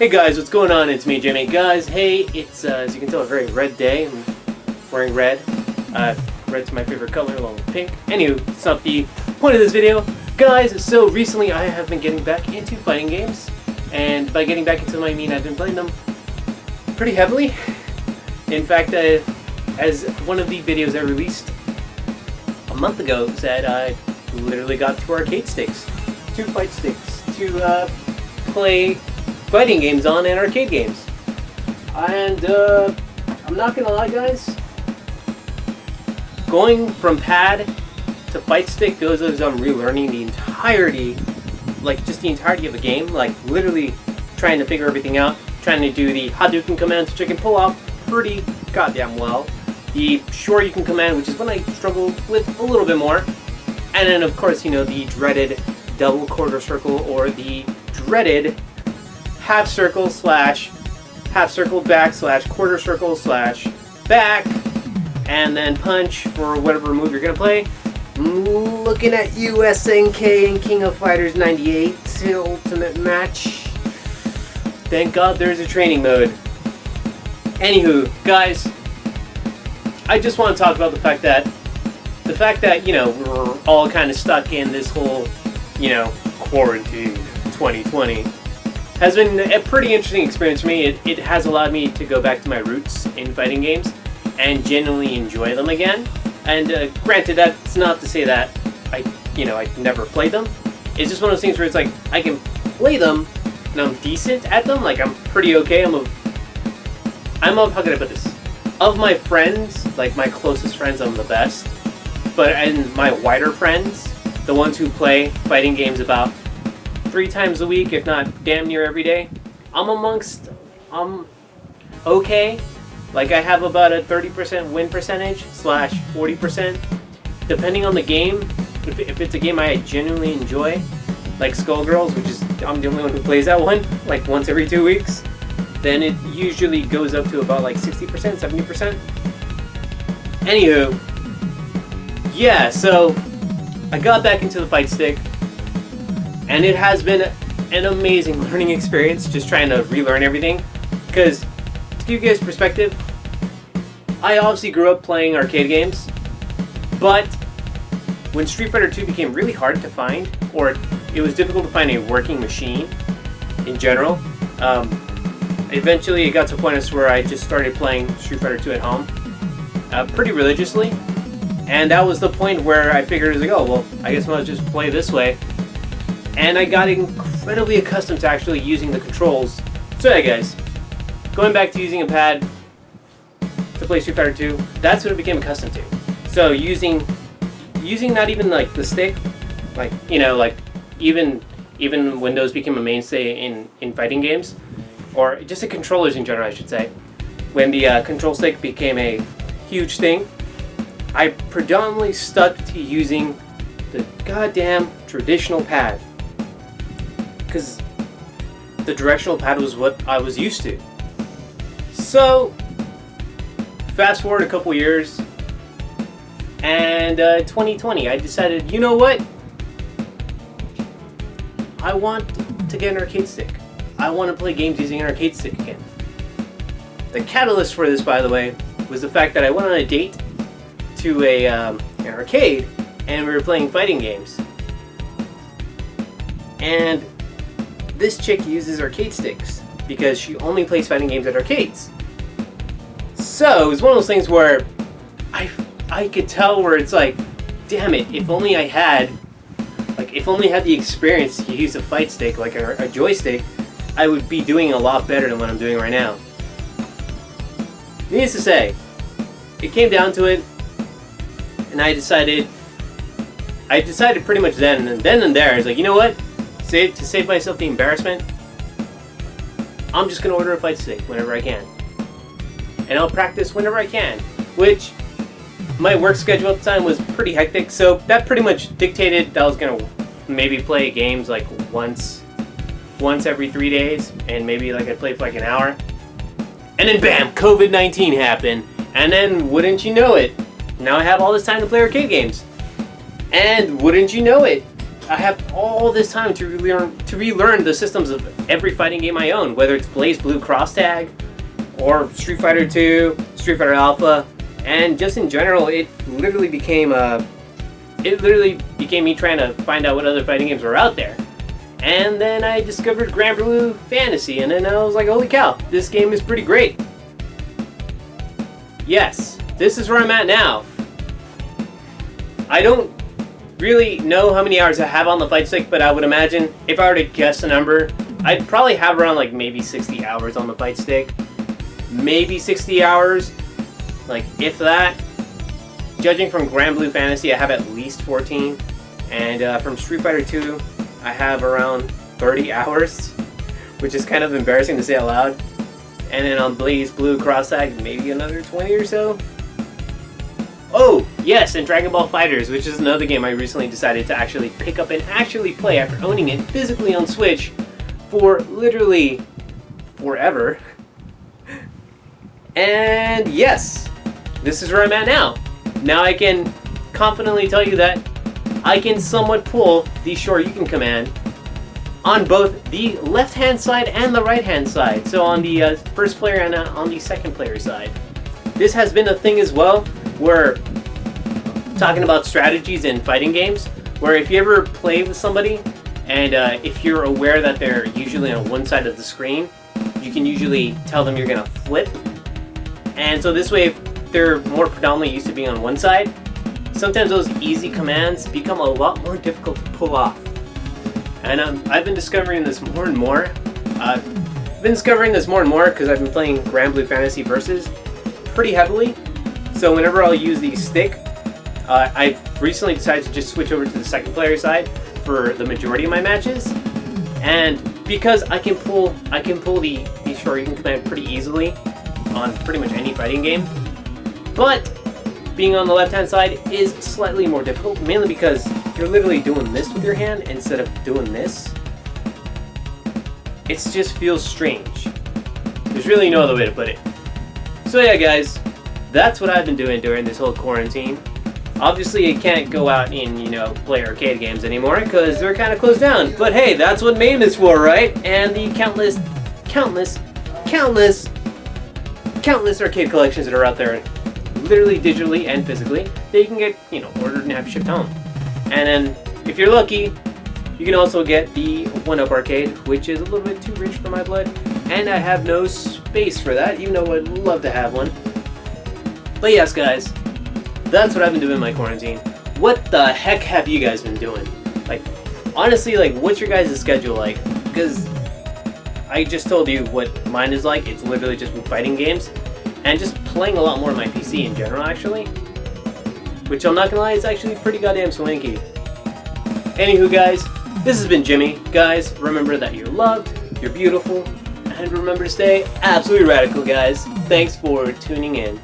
Hey guys, what's going on? It's me, Jimmy. Guys, hey, it's, as you can tell, a very red day. I'm wearing red. Red's my favorite color, along with pink. Anywho, it's not the point of this video. Guys, so recently I have been getting back into fighting games. And by getting back into them, I mean I've been playing them pretty heavily. In fact, as one of the videos I released a month ago said, I literally got 2 arcade sticks. 2 fight sticks to play fighting games on and arcade games. And I'm not gonna lie, guys, going from pad to fight stick goes as I'm relearning the entirety, like just the entirety of the game, like literally trying to figure everything out, trying to do the Hadouken commands, which I can pull off pretty goddamn well. The Shoryuken command, which is one I struggle with a little bit more. And then of course, you know, the dreaded double quarter circle, or the dreaded half circle slash half circle back slash quarter circle slash back, and then punch for whatever move you're gonna play. Looking at USNK and King of Fighters 98 Ultimate Match. Thank God there's a training mode. Anywho, guys, I just want to talk about the fact that, you know, we're all kind of stuck in this whole, you know, quarantine 2020 has been a pretty interesting experience for me. It has allowed me to go back to my roots in fighting games and genuinely enjoy them again. And granted, that's not to say that I never played them. It's just one of those things where it's like I can play them and I'm decent at them. Like I'm pretty okay. I'm how can I put this? Of my friends, like my closest friends, I'm the best. But and my wider friends, the ones who play fighting games about 3 times a week, if not damn near every day, I'm okay. Like I have about a 30% win percentage slash 40%, depending on the game. If it's a game I genuinely enjoy, like Skullgirls, which is I'm the only one who plays that one, like once every 2 weeks, then it usually goes up to about like 60%, 70%. Anywho, yeah, so I got back into the fight stick, and it has been an amazing learning experience, just trying to relearn everything. Because, to give you guys perspective, I obviously grew up playing arcade games, but when Street Fighter 2 became really hard to find, or it was difficult to find a working machine in general, eventually it got to a point where I just started playing Street Fighter 2 at home pretty religiously. And that was the point where I figured, like, oh, well, I guess I'll just play this way. And I got incredibly accustomed to actually using the controls. So yeah, guys, going back to using a pad to play Street Fighter 2, that's what I became accustomed to. So using not even like the stick, like, you know, like even Windows became a mainstay in fighting games, or just the controllers in general, I should say. When the control stick became a huge thing, I predominantly stuck to using the goddamn traditional pad, because the directional pad was what I was used to. So, fast forward a couple years, and 2020, I decided, you know what? I want to get an arcade stick. I want to play games using an arcade stick again. The catalyst for this, by the way, was the fact that I went on a date to an arcade, and we were playing fighting games. And this chick uses arcade sticks because she only plays fighting games at arcades. So it was one of those things where I could tell where it's like, damn it, if only I had the experience to use a fight stick, like a joystick, I would be doing a lot better than what I'm doing right now. Needless to say, it came down to it, and I decided pretty much then and there, I was like, you know what? To save myself the embarrassment, I'm just gonna order a fight stick whenever I can. And I'll practice whenever I can, which my work schedule at the time was pretty hectic, so that pretty much dictated that I was gonna maybe play games like once every 3 days, and maybe like I'd play for like an hour. And then bam, COVID-19 happened, and then wouldn't you know it, now I have all this time to play arcade games. And wouldn't you know it, I have all this time to relearn the systems of every fighting game I own, whether it's BlazBlue Cross Tag, or Street Fighter 2, Street Fighter Alpha, and just in general, it literally became me trying to find out what other fighting games were out there. And then I discovered Granblue Fantasy, and then I was like, holy cow, this game is pretty great. Yes, this is where I'm at now. I don't really know how many hours I have on the fight stick, but I would imagine if I were to guess a number, I'd probably have around like maybe 60 hours on the fight stick. Maybe 60 hours, like if that. Judging from Granblue Fantasy, I have at least 14. And from Street Fighter 2, I have around 30 hours, which is kind of embarrassing to say out loud. And then on BlazBlue Cross Tag, maybe another 20 or so. Oh, yes, and Dragon Ball FighterZ, which is another game I recently decided to actually pick up and actually play after owning it physically on Switch for literally forever. And yes, this is where I'm at now. Now I can confidently tell you that I can somewhat pull the Shoryuken command on both the left-hand side and the right-hand side. So on the first player and on the second player side. This has been a thing as well, where talking about strategies in fighting games, where if you ever play with somebody and if you're aware that they're usually on one side of the screen, you can usually tell them you're gonna flip. And so this way, if they're more predominantly used to being on one side, sometimes those easy commands become a lot more difficult to pull off. And I've been discovering this more and more. I've been discovering this more and more because I've been playing Granblue Fantasy Versus pretty heavily. So whenever I'll use the stick, I've recently decided to just switch over to the second player side for the majority of my matches. And because I can pull the Shoryuken command pretty easily on pretty much any fighting game. But being on the left-hand side is slightly more difficult, mainly because you're literally doing this with your hand instead of doing this. It just feels strange. There's really no other way to put it. So yeah, guys, that's what I've been doing during this whole quarantine. Obviously, I can't go out and, play arcade games anymore because they're kind of closed down. But hey, that's what MAME is for, right? And the countless arcade collections that are out there, literally digitally and physically, that you can get, ordered and have shipped home. And then, if you're lucky, you can also get the 1-Up arcade, which is a little bit too rich for my blood, and I have no space for that, even though I'd love to have one. But yes, guys, that's what I've been doing in my quarantine. What the heck have you guys been doing? Honestly, what's your guys' schedule like? Because I just told you what mine is like. It's literally just been fighting games, and just playing a lot more on my PC in general, actually. Which, I'm not gonna lie, is actually pretty goddamn swanky. Anywho, guys, this has been Jimmy. Guys, remember that you're loved, you're beautiful, and remember to stay absolutely radical, guys. Thanks for tuning in.